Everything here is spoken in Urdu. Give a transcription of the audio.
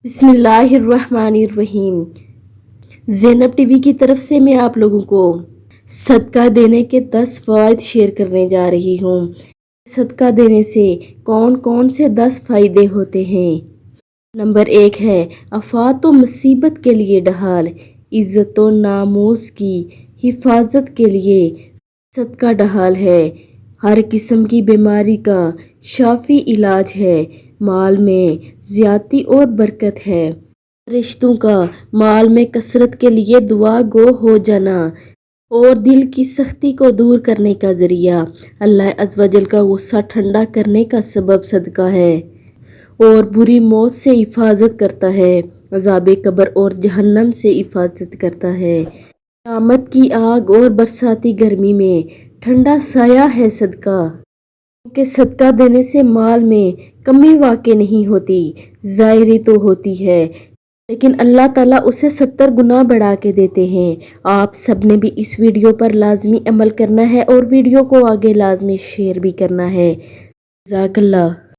بسم اللہ الرحمن الرحیم۔ زینب ٹی وی کی طرف سے میں آپ لوگوں کو صدقہ دینے کے 10 فوائد شیئر کرنے جا رہی ہوں۔ صدقہ دینے سے کون کون سے 10 فائدے ہوتے ہیں؟ نمبر 1 ہے آفات و مصیبت کے لیے ڈھال، عزت و ناموس کی حفاظت کے لیے صدقہ ڈھال ہے، ہر قسم کی بیماری کا شافی علاج ہے، مال میں زیادتی اور برکت ہے، رشتوں کا مال میں کثرت کے لیے دعا گو ہو جانا اور دل کی سختی کو دور کرنے کا ذریعہ، اللہ عز و جل کا غصہ ٹھنڈا کرنے کا سبب صدقہ ہے اور بری موت سے حفاظت کرتا ہے، عذاب قبر اور جہنم سے حفاظت کرتا ہے، قیامت کی آگ اور برساتی گرمی میں ٹھنڈا سایہ ہے صدقہ، کیونکہ صدقہ دینے سے مال میں کمی واقع نہیں ہوتی، ظاہری تو ہوتی ہے لیکن اللہ تعالیٰ اسے 70 گنا بڑھا کے دیتے ہیں۔ آپ سب نے بھی اس ویڈیو پر لازمی عمل کرنا ہے اور ویڈیو کو آگے لازمی شیئر بھی کرنا ہے۔ جزاک اللہ۔